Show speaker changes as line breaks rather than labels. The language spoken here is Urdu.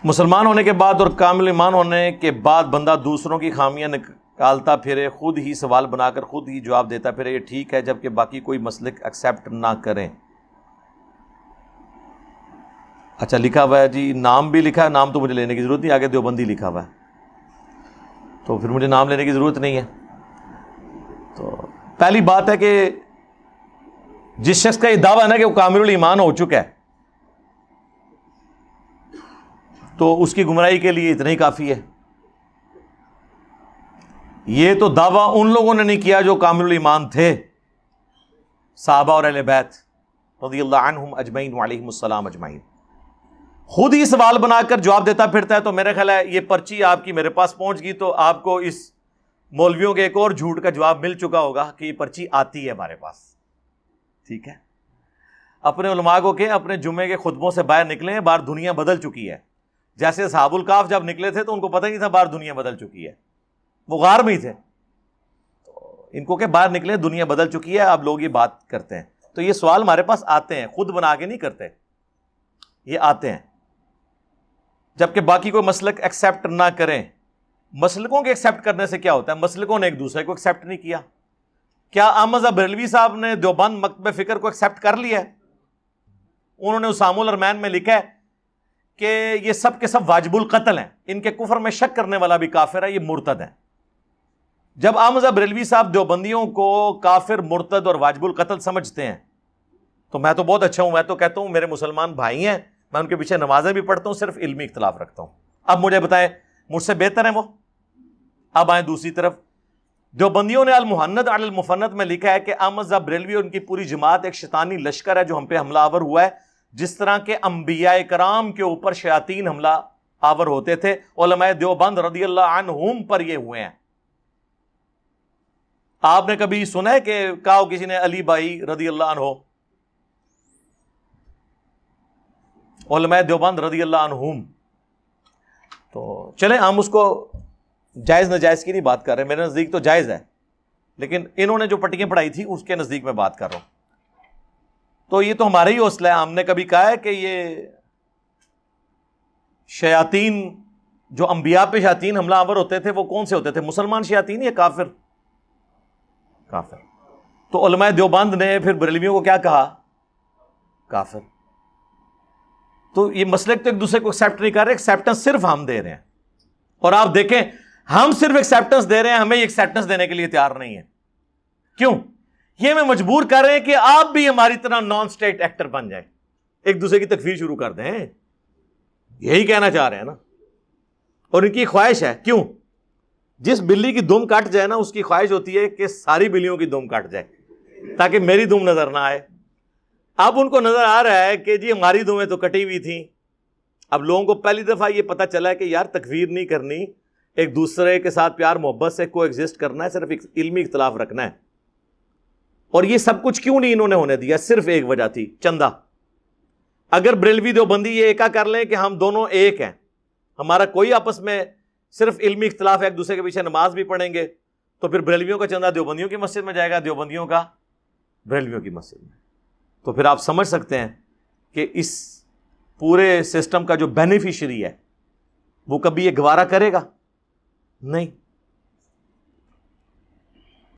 مسلمان ہونے کے بعد اور کامل ایمان ہونے کے بعد بندہ دوسروں کی خامیاں نکالتا پھرے، خود ہی سوال بنا کر خود ہی جواب دیتا پھرے، یہ ٹھیک ہے جبکہ باقی کوئی مسلک ایکسیپٹ نہ کریں؟ اچھا لکھا ہوا ہے جی، نام بھی لکھا ہے، نام تو مجھے لینے کی ضرورت نہیں، آگے دیوبندی لکھا ہوا ہے تو پھر مجھے نام لینے کی ضرورت نہیں ہے۔ تو پہلی بات ہے کہ جس شخص کا یہ دعویٰ ہے نا کہ وہ کامل الایمان ہو چکا ہے تو اس کی گمراہی کے لیے اتنا ہی کافی ہے۔ یہ تو دعویٰ ان لوگوں نے نہیں کیا جو کامل الایمان تھے، صحابہ اور اہل بیت رضی اللہ عنہم اجمعین وعلیہم السلام اجمعین۔ خود ہی سوال بنا کر جواب دیتا پھرتا ہے تو میرا خیال ہے یہ پرچی آپ کی میرے پاس پہنچ گئی تو آپ کو اس مولویوں کے ایک اور جھوٹ کا جواب مل چکا ہوگا کہ یہ پرچی آتی ہے ہمارے پاس، ٹھیک ہے۔ اپنے علماء کو کہ اپنے جمعے کے خطبوں سے باہر نکلیں، باہر دنیا بدل چکی ہے۔ جیسے اصحاب الکاف جب نکلے تھے تو ان کو پتہ نہیں تھا باہر دنیا بدل چکی ہے، وہ غار میں ہی تھے، تو ان کو کہ باہر نکلیں دنیا بدل چکی ہے، اب لوگ یہ بات کرتے ہیں۔ تو یہ سوال ہمارے پاس آتے ہیں، خود بنا کے نہیں کرتے، یہ آتے ہیں، جبکہ باقی کوئی مسلک ایکسیپٹ نہ کریں۔ مسلکوں کے ایکسیپٹ کرنے سے کیا ہوتا ہے؟ مسلکوں نے ایک دوسرے کو ایکسیپٹ نہیں کیا۔ کیا احمد بریلوی صاحب نے دیوبند مکتب فکر کو ایکسیپٹ کر لیا ہے؟ انہوں نے اسام الارمین میں لکھا ہے کہ یہ سب کے سب واجب القتل ہیں، ان کے کفر میں شک کرنے والا بھی کافر ہے، یہ مرتد ہے۔ جب احمد بریلوی صاحب دیوبندیوں کو کافر، مرتد اور واجب القتل سمجھتے ہیں تو میں تو بہت اچھا ہوں، میں تو کہتا ہوں میرے مسلمان بھائی ہیں، میں ان کے پیچھے نمازیں بھی پڑھتا ہوں، صرف علمی اختلاف رکھتا ہوں۔ اب مجھے بتائیں مجھ سے بہتر ہیں وہ؟ اب آئیں دوسری طرف، دیوبندیوں نے المحند علی المفند میں لکھا ہے کہ احمد بریلوی اور ان کی پوری جماعت ایک شیطانی لشکر ہے جو ہم پہ حملہ آور ہوا ہے، جس طرح کے انبیاء کرام کے اوپر شیاطین حملہ آور ہوتے تھے، علماء دیوبند رضی اللہ عنہم پر یہ ہوئے ہیں۔ آپ نے کبھی سنا ہے کہ کہا ہو کسی نے علی بھائی رضی اللہ عنہ؟ علماء دیوبند رضی اللہ عنہم۔ تو چلیں ہم اس کو جائز ناجائز کی نہیں بات کر رہے، میرے نزدیک تو جائز ہے، لیکن انہوں نے جو پٹیاں پڑھائی تھی اس کے نزدیک میں بات کر رہا ہوں۔ تو یہ تو ہمارا ہی حوصلہ ہے، ہم نے کبھی کہا ہے کہ یہ شیاطین جو انبیاء پہ شیاطین حملہ آور ہوتے تھے وہ کون سے ہوتے تھے؟ مسلمان شیاطین یا کافر؟ کافر۔ تو علماء دیوبند نے پھر بریلویوں کو کیا کہا؟ کافر۔ تو یہ مسلک تو ایک دوسرے کو ایکسیپٹ نہیں کر رہے، ایکسیپٹنس صرف ہم دے رہے ہیں، اور آپ دیکھیں ہم صرف ایکسیپٹنس دے رہے ہیں، ہمیں یہ ایکسیپٹنس دینے کے لیے تیار نہیں ہے۔ کیوں؟ یہ ہمیں مجبور کر رہے ہیں کہ آپ بھی ہماری طرح نان سٹیٹ ایکٹر بن جائیں، ایک دوسرے کی تکفیر شروع کر دیں، یہی کہنا چاہ رہے ہیں نا۔ اور ان کی خواہش ہے، کیوں؟ جس بلی کی دم کٹ جائے نا اس کی خواہش ہوتی ہے کہ ساری بلیوں کی دم کٹ جائے تاکہ میری دم نظر نہ آئے۔ اب ان کو نظر آ رہا ہے کہ جی ہماری دمیں تو کٹی ہوئی تھیں۔ اب لوگوں کو پہلی دفعہ یہ پتہ چلا ہے کہ یار تکفیر نہیں کرنی، ایک دوسرے کے ساتھ پیار محبت سے کو ایگزسٹ کرنا ہے، صرف ایک علمی اختلاف رکھنا ہے۔ اور یہ سب کچھ کیوں نہیں انہوں نے ہونے دیا؟ صرف ایک وجہ تھی، چندہ۔ اگر بریلوی دیوبندی یہ ایکا کر لیں کہ ہم دونوں ایک ہیں، ہمارا کوئی آپس میں صرف علمی اختلاف ہے، ایک دوسرے کے پیچھے نماز بھی پڑھیں گے، تو پھر بریلویوں کا چندہ دیوبندیوں کی مسجد میں جائے گا، دیوبندیوں کا بریلویوں کی مسجد میں۔ تو پھر آپ سمجھ سکتے ہیں کہ اس پورے سسٹم کا جو بینیفیشری ہے وہ کبھی یہ گوارا کرے گا؟ نہیں۔